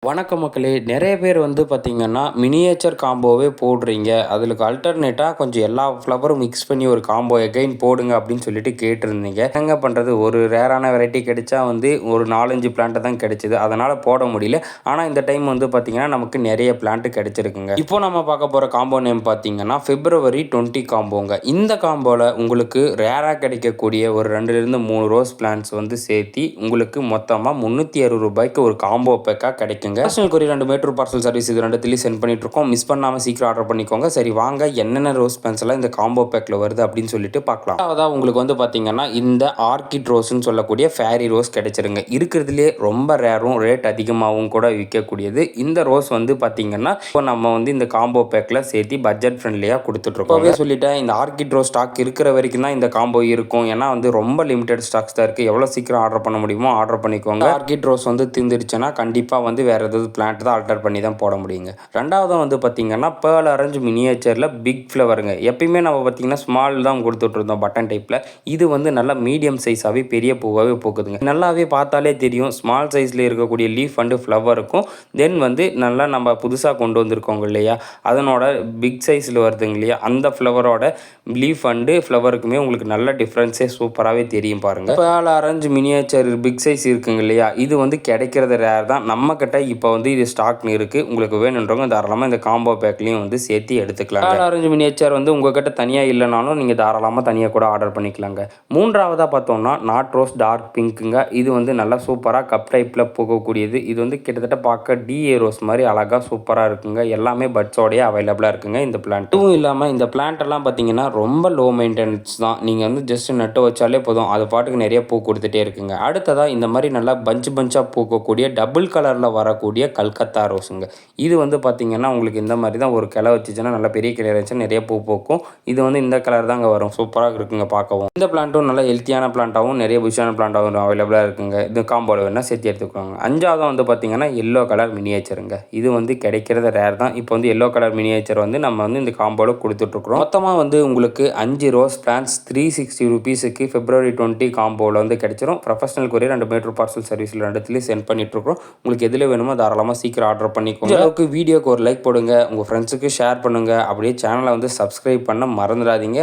வணக்கம் மக்களே! நெறைய பேர் வந்து பார்த்தீங்கன்னா, மினியேச்சர் காம்போவே போடுறீங்க. அதுக்கு அல்டர்னேட்டா கொஞ்சம் எல்லா ஃப்ளவரும் மிக்ஸ் பண்ணி ஒரு காம்போ எகைன் போடுங்க அப்படின்னு சொல்லிட்டு கேட்டிருந்தீங்க. என்னங்க பண்றது? ஒரு ரேரான வெரைட்டி கிடைச்சா வந்து ஒரு 4, 5 பிளான்ட் தான் கிடைச்சது. அதனால போட முடியல. ஆனா இந்த டைம் வந்து பார்த்தீங்கன்னா, நமக்கு நெறைய பிளான்ட் கிடைச்சிருக்குங்க. இப்போ நம்ம பார்க்க போற காம்போ நேம் பார்த்தீங்கன்னா, பிப்ரவரி 20 காம்போங்க. இந்த காம்போல உங்களுக்கு ரேரா கிடைக்கக்கூடிய ஒரு 2லிருந்து 3 ரோஸ் பிளான்ட்ஸ் வந்து சேர்த்தி உங்களுக்கு மொத்தமா ரூ. 360க்கு ஒரு காம்போ பேக்கா கிடைக்குங்க. பர்சனல் கொரியர் அண்ட் மேட்ரூ பார்சல் சர்வீஸ் இது ரெண்டுத்துலையும் சென்ட் பண்ணிட்டு இருக்கோம். மிஸ் பண்ணாம சீக்கிரம் ஆர்டர் பண்ணிக்கோங்க. சரி வாங்க என்னென்ன ரோஸ் பிளான்ட்ஸ் எல்லாம் இந்த காம்போ பேக்ல வருது அப்படின்னு சொல்லிட்டு பார்க்கலாம். அதாவது உங்களுக்கு வந்து பார்த்தீங்கன்னா இந்த ஆர்கிட் ரோஸ்ன்னு சொல்லக்கூடிய ஃபேரி ரோஸ் கிடைச்சிருங்க. இருக்கிறதுலே ரொம்ப ரேரும் ரேட் அதிகமாகவும் கூட விற்கக்கூடியது. இந்த ரோஸ் வந்து பார்த்தீங்கன்னா இப்போ நம்ம வந்து இந்த காம்போ பேக்ல சேர்த்து பட்ஜெட் ஃப்ரெண்ட்லியாக கொடுத்துட்டு இருக்கோம். சொல்லிட்டேன் இந்த ஆர்கிட் ரோஸ் ஸ்டாக் இருக்கிற வரைக்கும் தான் இந்த காம்போ இருக்கும். ஏன்னா வந்து ரொம்ப லிமிடெட் ஸ்டாக்ஸ் தான் இருக்குது. எவ்வளோ சீக்கிரம் ஆர்டர் பண்ண முடியுமோ ஆர்டர் பண்ணிக்கோங்க. ஆர்கிட் ரோஸ் வந்து தீர்ந்துடுச்சுன்னா கண்டிப்பாக வந்து வேறு ஏதாவது பிளான்ட் தான் ஆல்டர் பண்ணி தான் போட முடியுங்க. ரெண்டாவது வந்து பார்த்தீங்கன்னா பேர்ல் ஆரஞ்சு மினியேச்சரில் பிக் ஃப்ளவருங்க. எப்பயுமே நம்ம பார்த்தீங்கன்னா ஸ்மால் தான் கொடுத்துட்டு இருந்தோம் பட்டன் டைப்பில். இது வந்து நல்லா மீடியம் சைஸாகவே பெரிய பூவாகவே பூக்குதுங்க. நல்லாவே பார்த்தாலே தெரியும் ஸ்மால் சைஸில் இருக்கக்கூடிய லீஃப் அண்டு ஃப்ளவருக்கும் தென் வந்து நல்லா நம்ம புதுசாக கொண்டு வந்திருக்கோங்க இல்லையா, அதனோட பிக் சைஸில் வருதுங்க இல்லையா, அந்த ஃப்ளவரோட லீஃப் அண்டு ஃப்ளவருக்குமே உங்களுக்கு நல்ல டிஃப்ரென்ஸே சூப்பராகவே தெரியும் பாருங்கள். Pearl orange miniature big size இருக்குங்க இல்லையா, இது வந்து கிடைக்கிறது ரேர் தான். நம்மக்கிட்ட இப்போ வந்து இது ஸ்டாக்னு இருக்குது. உங்களுக்கு வேணுன்றவங்க தாராளமாக இந்த காம்போ பேக்லேயும் வந்து சேர்த்து எடுத்துக்கலாம். பேர்ல் ஆரஞ்சு மினியேச்சர் வந்து உங்கள்கிட்ட தனியாக இல்லைனாலும் நீங்கள் தாராளமாக தனியாக கூட ஆர்டர் பண்ணிக்கலாங்க. மூன்றாவதாக பார்த்தோம்னா நாட் ரோஸ் டார்க் பிங்க்குங்க. இது வந்து நல்லா சூப்பராக கப் டைப்பில் போகக்கூடியது. இது வந்து கிட்டத்தட்ட பார்க்க டிஏ ரோஸ் மாதிரி அழகாக சூப்பராக இருக்குங்க. எல்லாமே பட்ஸோடையே அவைலபிளாக இருக்குங்க இந்த பிளான்ட். இதுவும் இல்லாமல் இந்த பிளான்ட் எல்லாம் பார்த்தீங்கன்னா ரொம்ப லோ மெயின்டெனன்ஸ் தான். நீங்கள் வந்து ஜஸ்ட் நட்டு வச்சாலே போதும், அது பாட்டுக்கு நிறைய பூ கொடுத்துட்டே இருக்குங்க. அடுத்ததாக இந்த மாதிரி நல்லா பஞ்சாக பூக்கக்கூடிய டபுள் கலரில் வரக்கூடிய கல்கத்தா ரோஸுங்க. இது வந்து பார்த்திங்கன்னா உங்களுக்கு இந்த மாதிரி தான் ஒரு கிளை வச்சுச்சுன்னா நல்லா பெரிய கிளை இருந்துச்சுன்னா நிறைய பூ பூக்கும். இது வந்து இந்த கலர் தாங்க வரும். சூப்பராக இருக்குங்க பார்க்கவும். இந்த பிளான்ட்டும் நல்லா ஹெல்த்தியான பிளான்ட்டாகவும் நிறைய புஷான பிளான்ட்டாகவும் அவைலபிளாக இருக்குங்க. இது காம்போவில் வேணால் சேர்த்து எடுத்துக்கோங்க. அஞ்சாவது வந்து பார்த்திங்கன்னா எல்லோ கலர் மினியேச்சருங்க. இது வந்து கிடைக்கிறது ரேர் தான். இப்போ வந்து எல்லோ கலர் மினியேச்சர் வந்து நம்ம வந்து இந்த காம்போவில் கொடுத்துட்ருக்குறோம். மொத்தமாக வந்து உங்களுக்கு 5 ரோஸ் பிளான்ட்ஸ் 360 ரூபீஸுக்கு பிப்ரவரி 20 காம்போவில் வந்து கிடைச்சிரும். ப்ரொஃபஷனல் கொரியர் அண்ட் மேட்ரூ பார்சல் சர்வீஸில் ரெண்டுத்துலேயும் சென்ட் பண்ணிட்டுருக்கோம். உங்களுக்கு எதில் வேணுமோ தாராளமாக சீக்கிரம் ஆர்டர் பண்ணிக்கோங்க. அளவுக்கு வீடியோக்கு ஒரு லைக் போடுங்க, உங்கள் ஃப்ரெண்ட்ஸுக்கு ஷேர் பண்ணுங்கள். அப்படியே சேனலை வந்து சப்ஸ்கிரைப் பண்ண மறந்துடாதீங்க.